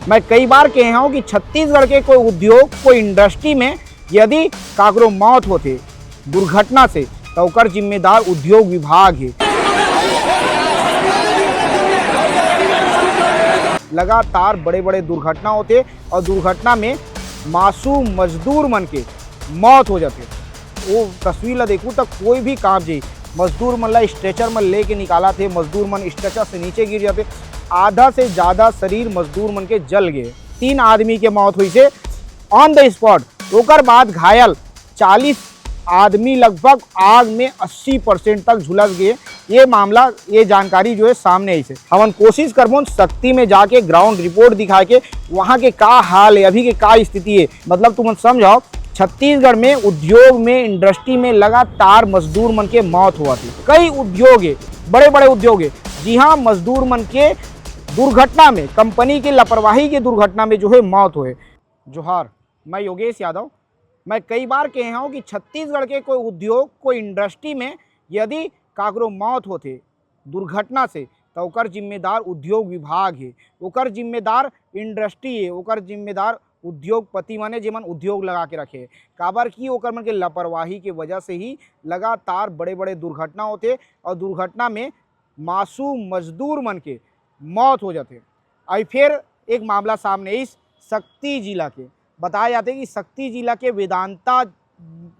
मैं कई बार कहे हूँ कि छत्तीसगढ़ के कोई उद्योग कोई इंडस्ट्री में यदि काकरो मौत होते दुर्घटना से तो ओकर जिम्मेदार उद्योग विभाग है। लगातार बड़े बड़े दुर्घटना होते और दुर्घटना में मासूम मजदूर मन के मौत हो जाते। वो तस्वीर ला देखूँ तो कोई भी काम जी मजदूर मन ला स्ट्रेचर में लेके निकाला थे, मजदूर मन स्ट्रेचर से नीचे गिर जाते, आधा से ज़्यादा शरीर मजदूर मन के जल गए। 3 आदमी के मौत हुई से ऑन द स्पॉट। ओकर बाद घायल 40 आदमी लगभग आग में 80% तक झुलस गए। ये मामला ये जानकारी जो है सामने आई से हम कोशिश करबो शक्ति में जाके ग्राउंड रिपोर्ट दिखा के वहाँ के का हाल है, अभी के का स्थिति है। मतलब तुम समझाओ छत्तीसगढ़ में उद्योग में इंडस्ट्री में लगातार मजदूर मन के मौत हुआ थी। कई उद्योग है, बड़े बड़े उद्योग है, जी हाँ, मजदूर मन के दुर्घटना में कंपनी की लापरवाही की दुर्घटना में जो है मौत हुए। जोहार, मैं योगेश यादव। मैं कई बार कहे हूँ कि छत्तीसगढ़ के कोई उद्योग कोई इंडस्ट्री में यदि काकरो मौत होते दुर्घटना से तो ओकर जिम्मेदार उद्योग विभाग है, ओकर जिम्मेदार इंडस्ट्री है, ओकर जिम्मेदार उद्योगपति माने जेमन उद्योग लगा के रखे। काबर की ओकर मन के लापरवाही के वजह से ही लगातार बड़े बड़े दुर्घटना होते और दुर्घटना में मासूम मजदूर मन के मौत हो जाते। और फिर एक मामला सामने इस शक्ति जिला के बताया जाते कि शक्ति जिला के वेदांता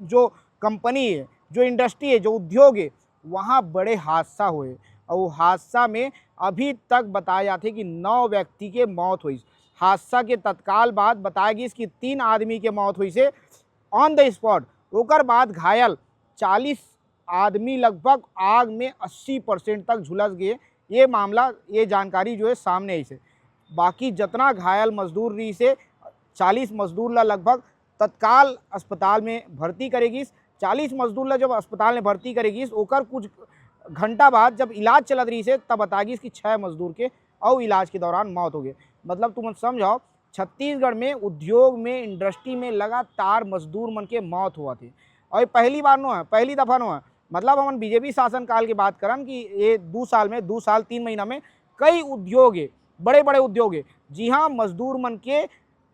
जो कंपनी है, जो इंडस्ट्री है, जो उद्योग है, वहाँ बड़े हादसा हुए और वो हादसा में अभी तक बताया जाते कि 9 व्यक्ति के मौत हुई। हादसा के तत्काल बाद बताया गई कि 3 आदमी के मौत हुई से ऑन द स्पॉट। ओकर बाद घायल 40 आदमी लगभग आग में 80% तक झुलस गए। ये मामला ये जानकारी जो है सामने आई से बाकी जितना घायल मजदूर रही से 40 मजदूर ला लगभग तत्काल अस्पताल में भर्ती करेगी। 40 मजदूर ला जब अस्पताल में भर्ती करेगी ओकर कुछ घंटा बाद जब इलाज चलत रही से तब बताएगी कि 6 मजदूर के और इलाज के दौरान मौत हो गई। मतलब तुम समझाओ छत्तीसगढ़ में उद्योग में इंडस्ट्री में लगातार मजदूर मन के मौत हुआ थी और पहली बार नो है, पहली दफ़ा नो है। मतलब हम बीजेपी शासनकाल की बात करन कि ये 2 साल 3 महीना में कई उद्योग है, बड़े बड़े उद्योग है, जी हाँ, मजदूर मन के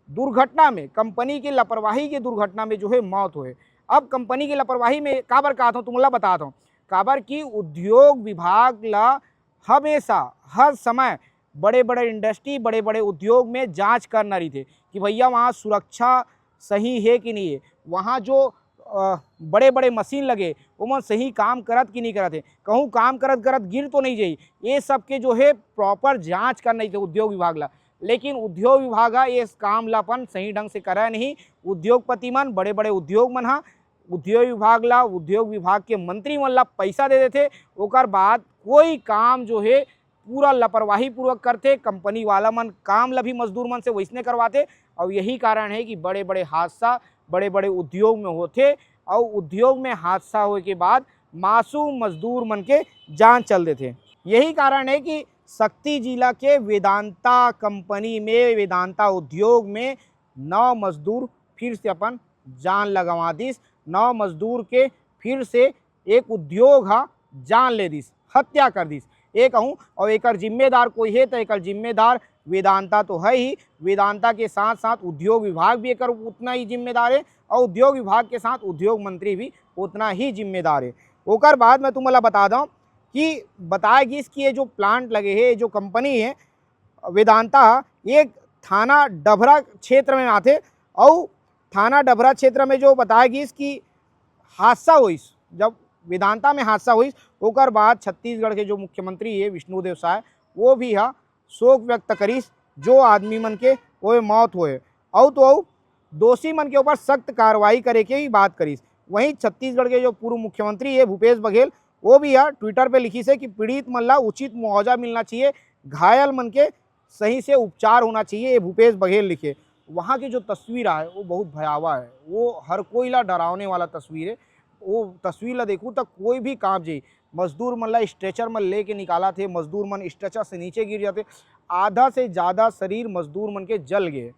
दुर्घटना में कंपनी की लापरवाही की दुर्घटना में जो है मौत हुए। अब कंपनी की लापरवाही में काबर कहता हूँ तुमला बताता हूँ। काबर की उद्योग विभाग ला हमेशा हर समय बड़े बड़े इंडस्ट्री बड़े बड़े उद्योग में जांच करना रही थे कि भैया वहाँ सुरक्षा सही है कि नहीं है, वहाँ जो बड़े बड़े मशीन लगे वो सही काम करत कि नहीं करत है, कहूँ काम करत करत गिर तो नहीं जाई। ये सब के जो है प्रॉपर जांच करना थे उद्योग विभाग ला। लेकिन उद्योग विभाग ये काम लापन सही ढंग से करे नहीं। उद्योगपति मन बड़े बड़े उद्योग मन हाँ उद्योग विभाग ला, उद्योग विभाग के मंत्री मन ला पैसा दे देते, ओकर बाद कोई काम जो है पूरा लापरवाही पूर्वक करते। कंपनी वाला मन काम ला भी मजदूर मन से वैसने करवाते और यही कारण है कि बड़े बड़े हादसा बड़े बड़े उद्योग में होते और उद्योग में हादसा होने के बाद मासूम मजदूर मन के जान चल देते। यही कारण है कि शक्ति जिला के वेदांता कंपनी में वेदांता उद्योग में 9 मजदूर फिर से अपन जान लगवा दिस। 9 मजदूर के फिर से एक उद्योग हा जान ले दिस, हत्या कर दिस। ये कहूँ और एक जिम्मेदार कोई है तो एक जिम्मेदार वेदांता तो है ही। वेदांता के साथ साथ उद्योग विभाग भी एक उतना ही जिम्मेदार है और उद्योग विभाग के साथ उद्योग मंत्री भी उतना ही जिम्मेदार है। ओकर बाद मैं तुम्हें बता दूँ कि बताएगी कि ये जो प्लांट लगे है, जो कंपनी है वेदांता, ये थाना डभरा क्षेत्र में आते और थाना डभरा क्षेत्र में जो बताएगी इसकी हादसा हुई, जब वेदांता में हादसा हुई ओकर बाद छत्तीसगढ़ के जो मुख्यमंत्री है विष्णुदेव साय वो भी हा शोक व्यक्त करीस जो आदमी मन के वो मौत हुए और तो दोषी मन के ऊपर सख्त कार्रवाई करे के भी बात करीस। वहीं छत्तीसगढ़ के जो पूर्व मुख्यमंत्री है भूपेश बघेल वो भी यार ट्विटर पे लिखी से कि पीड़ित मन ला उचित मुआवजा मिलना चाहिए, घायल मन के सही से उपचार होना चाहिए, ये भूपेश बघेल लिखे। वहाँ की जो तस्वीर है वो बहुत भयावह है, वो हर कोई ला डरावने वाला तस्वीर है। वो तस्वीर ला देखूँ तो कोई भी काँप जाई। मजदूर मन ला स्ट्रेचर में लेके निकाला थे, मजदूर मन स्ट्रेचर से नीचे गिर जाते, आधा से ज़्यादा शरीर मजदूर मन के जल गए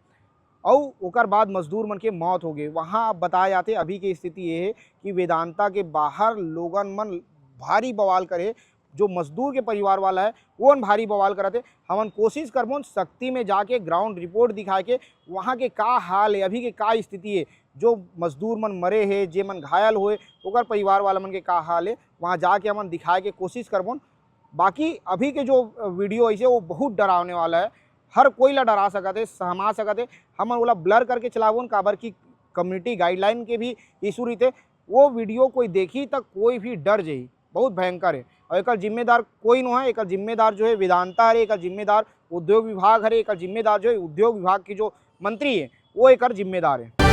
और ओकर बाद मजदूर मन के मौत हो गए। वहाँ अब बताया जाते अभी की स्थिति ये है कि वेदांता के बाहर लोगन मन भारी बवाल करे, जो मजदूर के परिवार वाला है वो भारी बवाल कराते। हमन कोशिश करबो शक्ति में जाके ग्राउंड रिपोर्ट दिखा के वहाँ के का हाल है, अभी के का स्थिति है, जो मजदूर मन मरे है, जे मन घायल होए ओकर परिवार वाला मन के का हाल है, वहाँ जाके हमन दिखाए के कोशिश करबो। बाकी अभी के जो वीडियो ऐसे वो बहुत डरावने वाला है, हर कोई ला डरा सकते, सहमा सकते। हमन ओला ब्लर करके चलाबो काबर की कम्युनिटी गाइडलाइन के भी इशू रहते। वो वीडियो कोई देखी तक कोई भी डर जाई, बहुत भयंकर है। और एक जिम्मेदार कोई नहीं है, एक जिम्मेदार जो है वेदांता है, एक जिम्मेदार उद्योग विभाग है, एक जिम्मेदार जो है उद्योग विभाग की जो मंत्री है वो एक जिम्मेदार है।